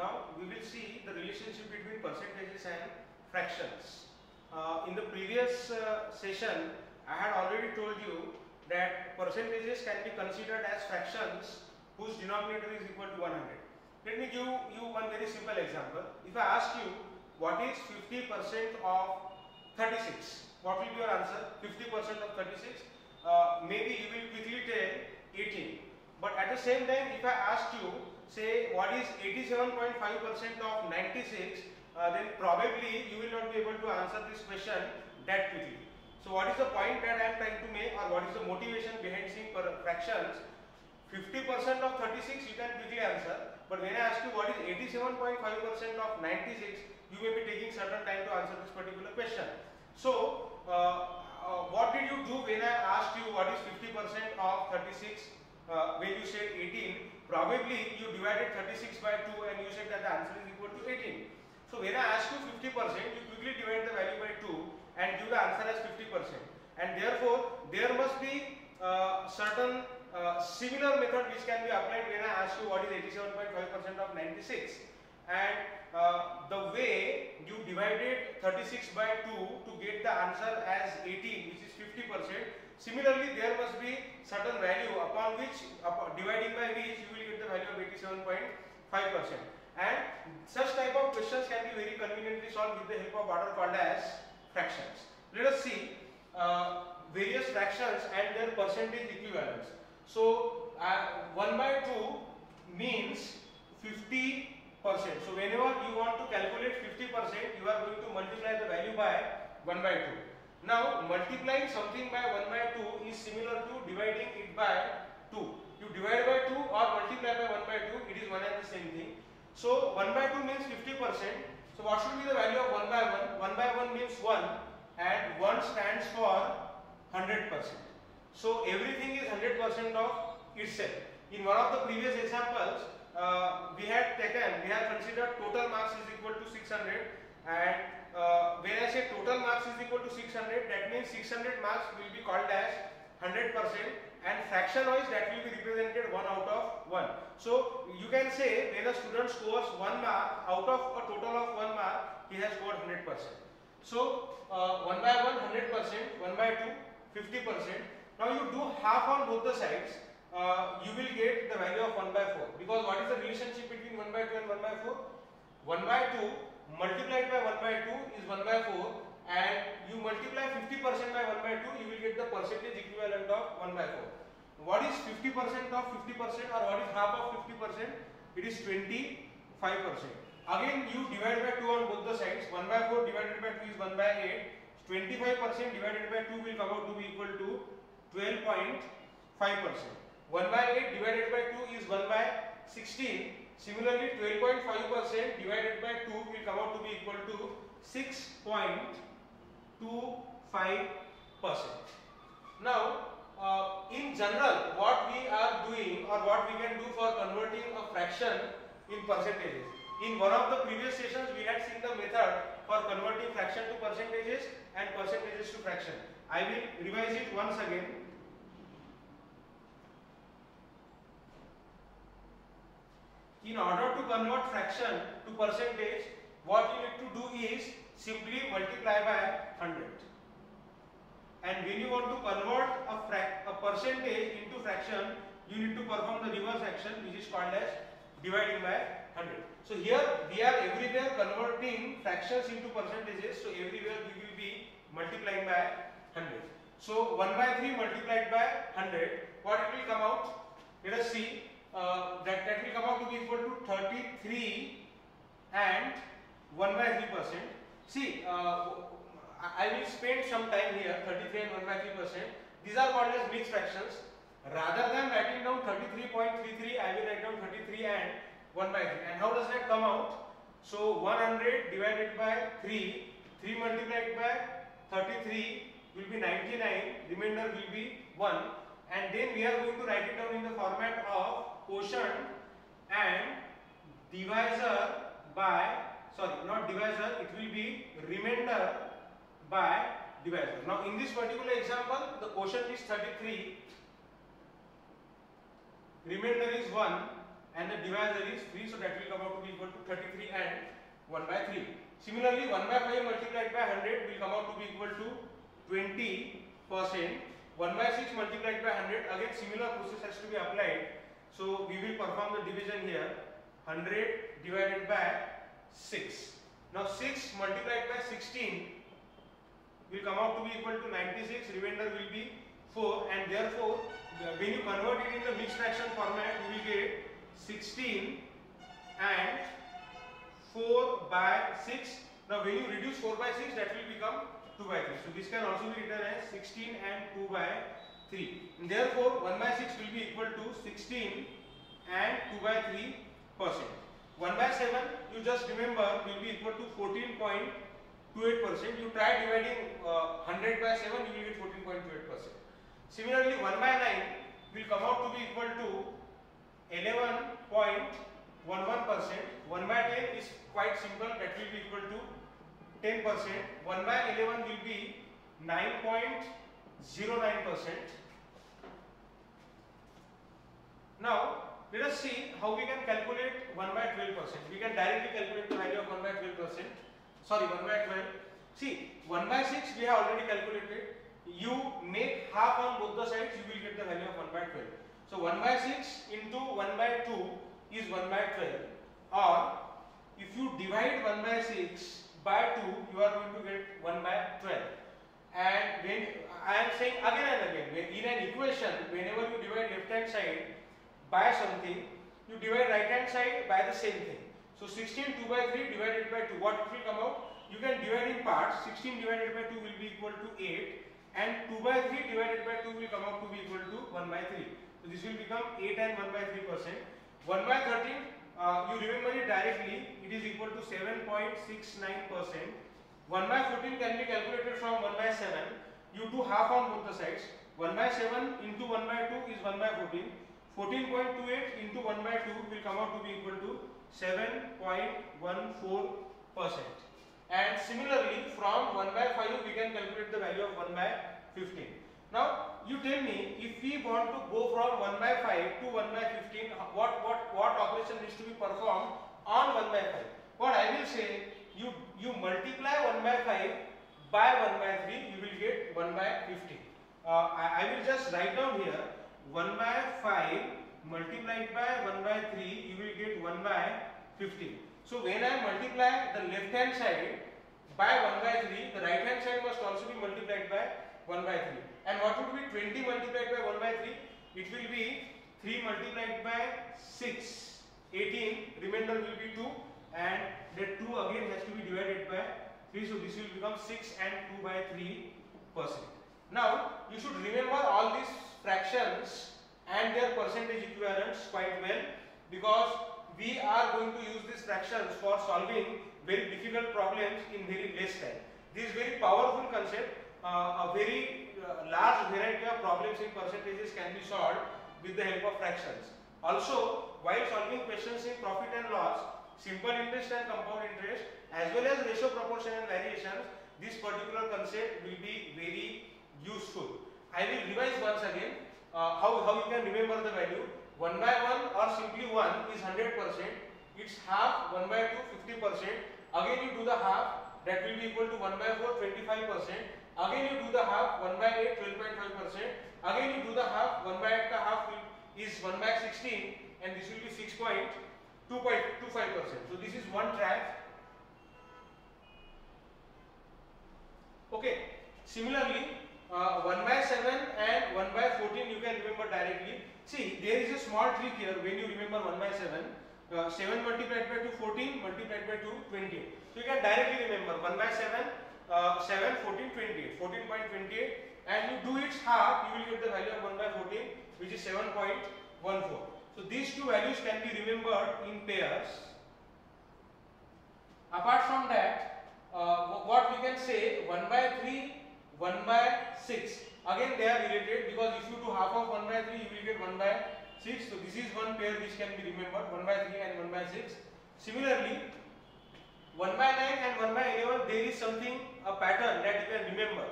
Now we will see the relationship between percentages and fractions. In the previous session, I had already told you that percentages can be considered as fractions whose denominator is equal to 100. Let me give you one very simple example. If I ask you what is 50% of 36, what will be your answer? 50% of 36? Maybe you will quickly tell 18. But at the same time, if I ask you, say, what is 87.5% of 96, then probably you will not be able to answer this question that quickly. So what is the point that I am trying to make, or what is the motivation behind seeing fractions? 50% of 36 you can quickly answer, but when I ask you what is 87.5% of 96, you may be taking certain time to answer this particular question. So what did you do when I asked you what is 50% of 36? When you said 18, probably you divided 36 by 2 and you said that the answer is equal to 18. So when I ask you 50%, you quickly divide the value by 2 and give the answer as 50%. And therefore, there must be certain similar method which can be applied when I ask you what is 87.5% of 96. And the way you divided 36 by 2 to get the answer as 18, which is 50%, similarly there must be certain value upon which, dividing by which you will get the value of 87.5%. And such type of questions can be very conveniently solved with the help of what are called as fractions. Let us see various fractions and their percentage equivalents. So 1 by 2 means 50%. So whenever you want to calculate 50%, you are going to multiply the value by 1 by 2. Now multiplying something by 1 by 2 is similar to dividing it by 2. You divide by 2 or multiply by 1 by 2, it is one and the same thing. So 1 by 2 means 50%. So what should be the value of 1 by 1? 1 by 1 means 1 and 1 stands for 100%. So everything is 100% of itself. In one of the previous examples, we had considered total marks is equal to 600, and when I say total marks is equal to 600, that means 600 marks will be called as 100%, and fraction wise that will be represented 1 out of 1. So you can say when a student scores 1 mark out of a total of 1 mark, he has scored 100%. So 1 by 1 100%, 1 by 2 50%. Now you do half on both the sides, you will get the value of 1 by 4, because what is the relationship between 1 by 2 and 1 by 4? 1 by 2 multiplied by 1 by 2 is 1 by 4, and you multiply 50% by 1 by 2, you will get the percentage equivalent of 1 by 4. What is 50% of 50%, or what is half of 50%? It is 25%. Again you divide by 2 on both the sides. 1 by 4 divided by 2 is 1 by 8. 25% divided by 2 will come out to be equal to 12.5%. 1 by 8 divided by 2 is 1 by 16. Similarly, 12.5% divided by 2 will come out to be equal to 6.25%. Now, in general, what we are doing, or what we can do for converting a fraction in percentages. In one of the previous sessions, we had seen the method for converting fraction to percentages and percentages to fraction. I will revise it once again. In order to convert fraction to percentage, what you need to do is simply multiply by 100. And when you want to convert a percentage into fraction, you need to perform the reverse action, which is called as dividing by 100. So here we are everywhere converting fractions into percentages. So everywhere we will be multiplying by 100. So 1 by 3 multiplied by 100, what it will come out? Let us see. That will come out to be equal to 33 and 1 by 3%. See, I will spend some time here. 33 and 1 by 3%. These are called as mixed fractions. Rather than writing down 33.33, I will write down 33 and 1 by 3. And how does that come out? So 100 divided by 3, 3 multiplied by 33 will be 99, remainder will be 1. And then we are going to write it down in the format of quotient and divisor by, sorry, not divisor, it will be remainder by divisor. Now in this particular example, the quotient is 33, remainder is 1 and the divisor is 3, so that will come out to be equal to 33. 1 by 3. Similarly, 1 by 5 multiplied by 100 will come out to be equal to 20%. 1 by 6 multiplied by 100, again similar process has to be applied. So we will perform the division here. 100 divided by 6. Now 6 multiplied by 16 will come out to be equal to 96. Remainder will be 4, and therefore when you convert it in the mixed fraction format, you will get 16 and 4 by 6. Now when you reduce 4 by 6, that will become 2 by 3. So this can also be written as 16 and 2 by 3. And therefore 1 by 6 will be equal to 16 and 2 by 3%. 1 by 7, you just remember, will be equal to 14.28%. You try dividing 100 by 7, you will get 14.28%. Similarly, 1 by 9 will come out to be equal to 11.11%. 1 by 10 is quite simple, that will be equal to 10%. 1 by 11 will be 9.09%. Now let us see how we can calculate 1 by 12%. We can directly calculate the value of 1 by 12%. Sorry, 1 by 12. See, 1 by 6 we have already calculated. You make half on both the sides, you will get the value of 1 by 12. So 1 by 6 into 1 by 2 is 1 by 12. Or if you divide 1 by 6 by 2, you are going to get 1 by 12. And when I am saying again and again, in an equation, whenever you divide left hand side by something, you divide right hand side by the same thing. So 16 2 by 3 divided by 2, what it will come out? You can divide in parts. 16 divided by 2 will be equal to 8, and 2 by 3 divided by 2 will come out to be equal to 1 by 3. So this will become 8 and 1 by 3%. 1 by 13, you remember it directly, it is equal to 7.69%. 1 by 14 can be calculated from 1 by 7. You do half on both the sides. 1 by 7 into 1 by 2 is 1 by 14. 14.28 into 1 by 2 will come out to be equal to 7.14%. And similarly, from 1 by 5 we can calculate the value of 1 by 15. Now you tell me, if we want to go from 1 by 5 to 1 by 15, what operation needs to be performed on 1 by 5? What I will say, you multiply 1 by 5 by 1 by 3, you will get 1 by 15. I will just write down here 1 by 5 multiplied by 1 by 3, you will get 1 by 15. So when I multiply the left hand side by 1 by 3, the right hand side must also be multiplied by 1 by 3. And what would be 20 multiplied by 1 by 3? It will be 3 multiplied by 6, 18, remainder will be 2, and that 2 again has to be divided by 3, so this will become 6 and 2 by 3%. Now you should remember all these fractions and their percentage equivalents quite well, because we are going to use these fractions for solving very difficult problems in very less time. This is very powerful concept. A very large variety of problems in percentages can be solved with the help of fractions. Also, while solving questions in profit and loss, simple interest and compound interest, as well as ratio, proportion and variations, this particular concept will be very useful. I will revise once again how you can remember the value. 1 by 1 or simply 1 is 100%. Its half, 1 by 2, 50%. Again you do the half, that will be equal to 1 by 4, 25%. Again you do the half, 1 by 8, 12.5%. Again you do the half, 1 by 8 ka half is 1 by 16, and this will be 6.25%. So this is one track. Okay. Similarly, 1 by 7 and 1 by 14 you can remember directly. See, there is a small trick here when you remember 1 by 7. 7 multiplied by 2, 14, multiplied by 2, 28. So you can directly remember 1 by 7, 7, 14, 28, 14.28, and you do its half, you will get the value of 1 by 14, which is 7.14. So these two values can be remembered in pairs. Apart from that, what we can say, 1 by 3, 1 by 6. Again they are related, because if you do half of 1 by 3, you will get 1 by 6. So this is one pair which can be remembered, 1 by 3 and 1 by 6. Similarly, 1 by 9 and 1 by 11, there is something, a pattern that you can remember.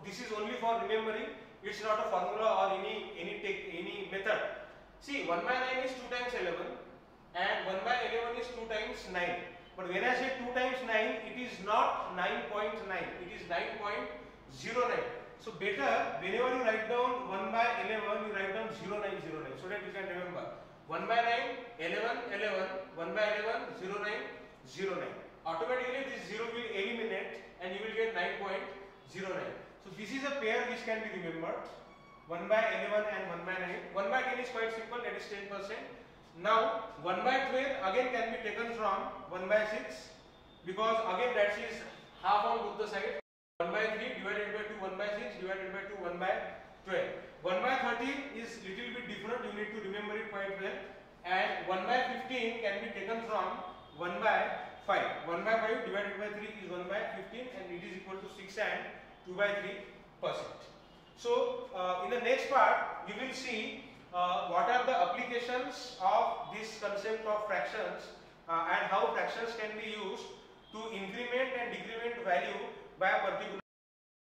This is only for remembering, it's not a formula or any method. See, 1 by 9 is 2 times 11 and 1 by 11 is 2 times 9. But when I say 2 times 9, it is not 9.9, it is 9.09. So better, whenever you write down 1 by 11, you write down 0909, so that you can remember. 1 by 9, 11, 11, 1 by 11, 09, 09. Automatically this 0 will eliminate and you will get 9.09. So this is a pair which can be remembered. 1 by 11 and 1 by 9. 1 by 10 is quite simple, that is 10%. Now 1 by 12 again can be taken from 1 by 6, because again that is half on both the sides. 1 by 3 divided by 2, 1 by 6 divided by 2, 1 by 12. 1 by 13 is little bit different, you need to remember it quite well. And 1 by 15 can be taken from 1 by 5. 1 by 5 divided by 3 is 1 by 15 and it is equal to 6 and 2 by 3%. So in the next part you will see what are the applications of this concept of fractions and how fractions can be used to increment and decrement value by a particular